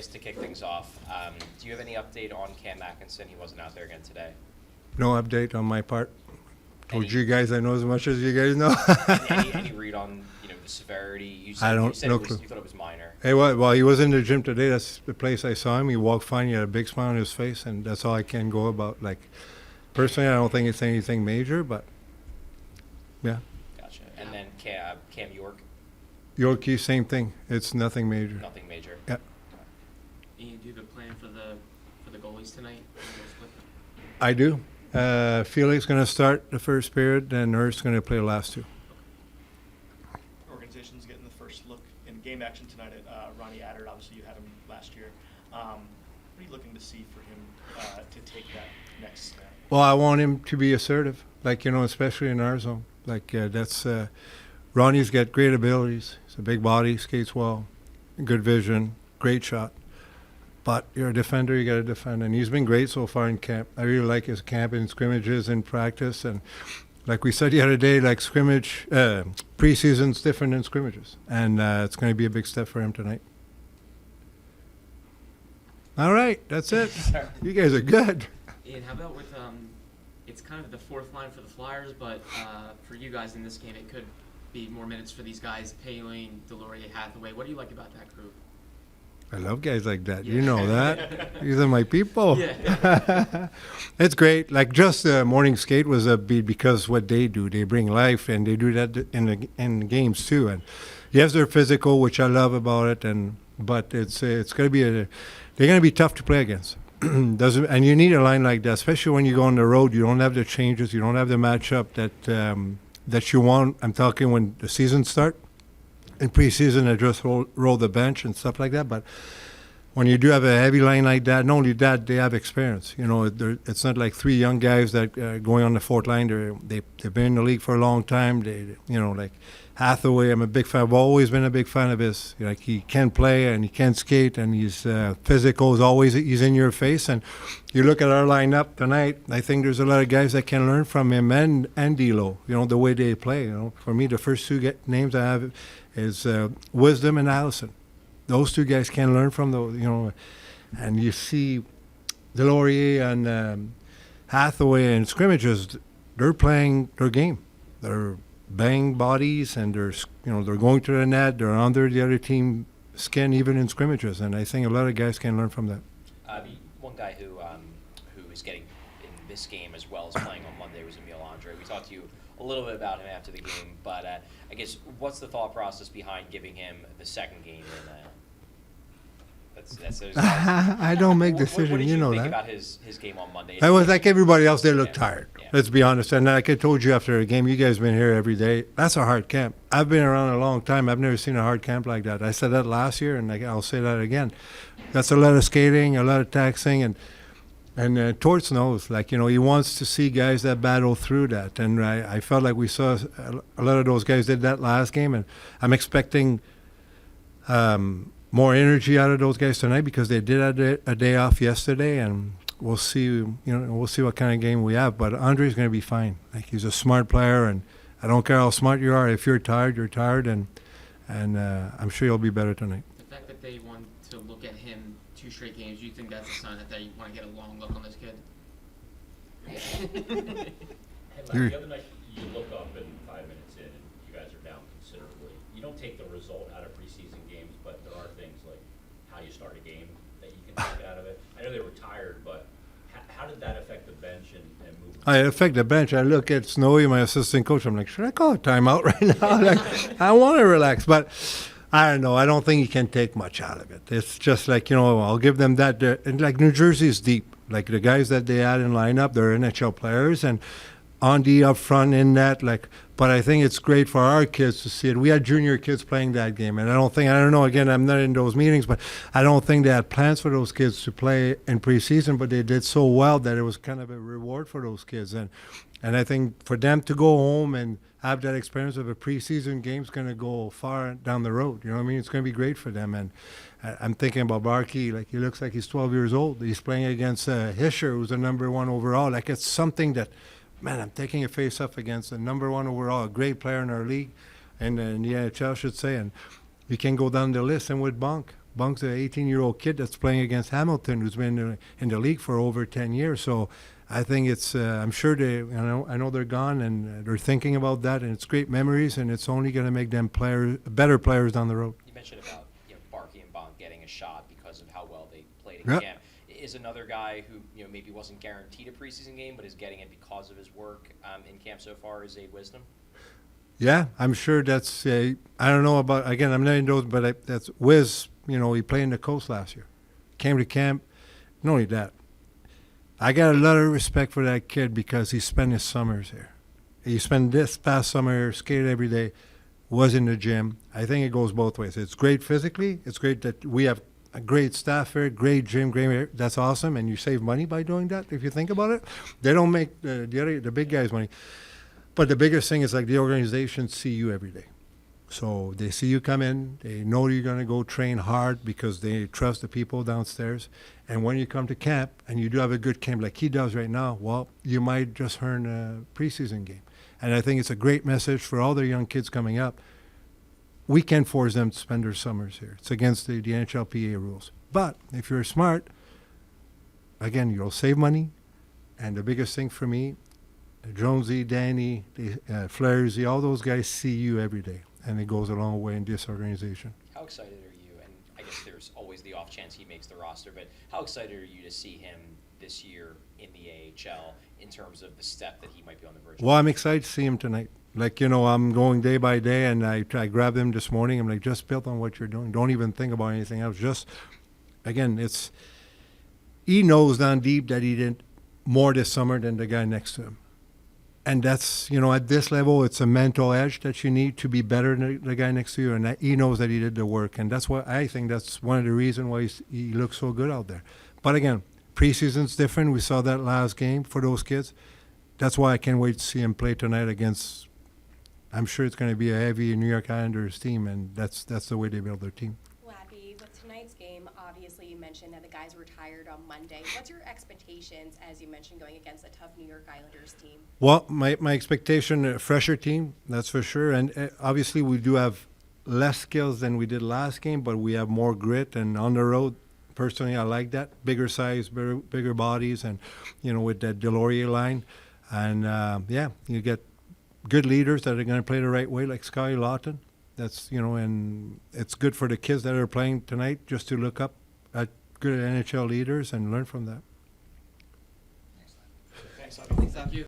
guess to kick things off, do you have any update on Cam Atkinson? He wasn't out there again today. No update on my part. Told you guys I know as much as you guys know. any read on the severity? You said no it was, clue. you thought it was minor. Hey, well, he was in the gym today. That's the place I saw him. He walked fine. He had a big smile on his face, and that's all I can go about. Like, personally, I don't think it's anything major, but yeah. Gotcha. And then Cam York? Yorkie, same thing. It's nothing major. Nothing major. Yeah. Ian, do you have a plan for the goalies tonight? I do. Felix going to start the first period, and Ernst's going to play the last two. Organization's getting the first look in game action tonight at Ronnie Adder. Obviously, you had him last year. What are you looking to see for him to take that next step? Well, I want him to be assertive, especially in our zone. Ronnie's got great abilities. He's a big body, skates well, good vision, great shot. But you're a defender, you got to defend. And he's been great so far in camp. I really like his camp and scrimmages and practice. And like we said the other day, preseason's different than scrimmages. And it's going to be a big step for him tonight. All right, that's it. You guys are good. Ian, how about with it's kind of the fourth line for the Flyers, but for you guys in this game, it could be more minutes for these guys, Paling, Delorier, Hathaway. What do you like about that group? I love guys like that. Yeah. You know that. These are my people. Yeah. It's great. Just the morning skate was a beat because what they do. They bring life, and they do that in the games too. And yes, they're physical, which I love about it. But it's going to be they're going to be tough to play against. And you need a line like that, especially when you go on the road. You don't have the changes. You don't have the matchup that you want. I'm talking when the season starts. In preseason, I just roll the bench and stuff like that. But when you do have a heavy line like that, not only that, they have experience. It's not like three young guys that are going on the fourth line. They've been in the league for a long time. Like Hathaway, I'm a big fan. I've always been a big fan of his. He can play and he can skate, and he's physical. He's in your face. And you look at our lineup tonight, I think there's a lot of guys that can learn from him and D'Lo. The way they play. For me, the first two names I have is Wisdom and Allison. Those two guys can learn from those, and you see Delorier and Hathaway and scrimmages, they're playing their game. They're bang bodies, and they're going to the net, they're under the other team skin even in scrimmages, and I think a lot of guys can learn from that. One guy who is getting in this game as well as playing on Monday was Emil Andre. We talked to you a little bit about him after the game, but I guess what's the thought process behind giving him the second game? I don't make decisions, what did you know think that. about his game on Monday? I was like everybody else, they look tired. Yeah. Let's be honest. And like I told you after the game, you guys been here every day. That's a hard camp. I've been around a long time. I've never seen a hard camp like that. I said that last year, and I'll say that again. That's a lot of skating, a lot of taxing, and Torts knows. He wants to see guys that battle through that. And I felt like we saw a lot of those guys did that last game, and I'm expecting more energy out of those guys tonight because they did have a day off yesterday, and we'll see. We'll see what kind of game we have. But Andre's going to be fine. He's a smart player, and I don't care how smart you are. If you're tired, you're tired, and I'm sure you'll be better tonight. The fact that they want to look at him 2 straight games, do you think that's a sign that they want to get a long look on this kid? Hey, Mike, the other night you look up and 5 minutes in, and you guys are down considerably. You don't take the result out of preseason games, but there are things like how you start a game that you can take out of it. I know they were tired, but how did that affect the bench and movement? I affect the bench. I look at Snowy, my assistant coach. I'm like, should I call a timeout right now? I want to relax, but I don't know. I don't think you can take much out of it. It's just I'll give them that. And New Jersey's deep. The guys that they had in lineup, they're NHL players, and Andy up front in that. But I think it's great for our kids to see it. We had junior kids playing that game, and I don't know. Again, I'm not in those meetings, but I don't think they had plans for those kids to play in preseason. But they did so well that it was kind of a reward for those kids, and I think for them to go home and have that experience of a preseason game is going to go far down the road. You know what I mean? It's going to be great for them. And I'm thinking about Barkey. He looks like he's 12 years old. He's playing against Hischer, who's the number 1 overall. It's something that, man, I'm taking a face-off against the number 1 overall, a great player in our league, and in the NHL, I should say. And you can go down the list, and with Bonk, Bunk's an 18-year-old kid that's playing against Hamilton, who's been in the league for over 10 years. So I think it's, I'm sure I know they're gone and they're thinking about that, and it's great memories, and it's only going to make them better players down the road. You mentioned about Barkey and Bonk getting a shot because of how well they played in Yep. camp. Is another guy who maybe wasn't guaranteed a preseason game, but is getting it because of his work in camp so far, is Abe Wisdom? Yeah, I'm sure that's, I don't know about, again, I'm not in those, but that's Wiz, he played in the Coast last year. Came to camp. Not only that, I got a lot of respect for that kid because he spent his summers here. He spent this past summer, skated every day, was in the gym. I think it goes both ways. It's great physically. It's great that we have a great staff here, great gym, great. That's awesome, and you save money by doing that. If you think about it, they don't make the big guys money. But the biggest thing is like the organization see you every day. So they see you come in, they know you're going to go train hard because they trust the people downstairs. And when you come to camp and you do have a good camp like he does right now, well, you might just earn a preseason game. And I think it's a great message for all the young kids coming up. We can't force them to spend their summers here. It's against the NHLPA rules. But if you're smart, again, you'll save money. And the biggest thing for me, Jonesy, Danny, Flairsy, all those guys see you every day, and it goes a long way in this organization. How excited are you? And I guess there's always the off chance he makes the roster, but how excited are you to see him this year in the AHL in terms of the step that he might be on the verge of? Well, I'm excited to see him tonight. Like, I'm going day by day, and I grabbed him this morning. I'm like, just build on what you're doing. Don't even think about anything else. Just, again, he knows down deep that he did more this summer than the guy next to him. And that's, at this level, it's a mental edge that you need to be better than the guy next to you. And he knows that he did the work. And that's why I think that's one of the reasons why he looks so good out there. But again, preseason's different. We saw that last game for those kids. That's why I can't wait to see him play tonight against, I'm sure it's going to be a heavy New York Islanders team. And that's the way they build their team. Lappy, with tonight's game, obviously you mentioned that the guys were tired on Monday. What's your expectations, as you mentioned, going against a tough New York Islanders team? Well, my expectation, a fresher team, that's for sure. And obviously we do have less skills than we did last game, but we have more grit. And on the road, personally, I like that. Bigger size, bigger bodies, and, with that Delorier line. And, you get good leaders that are going to play the right way, like Sky Lawton. That's, and it's good for the kids that are playing tonight just to look up at good NHL leaders and learn from that. Thanks, Thank you.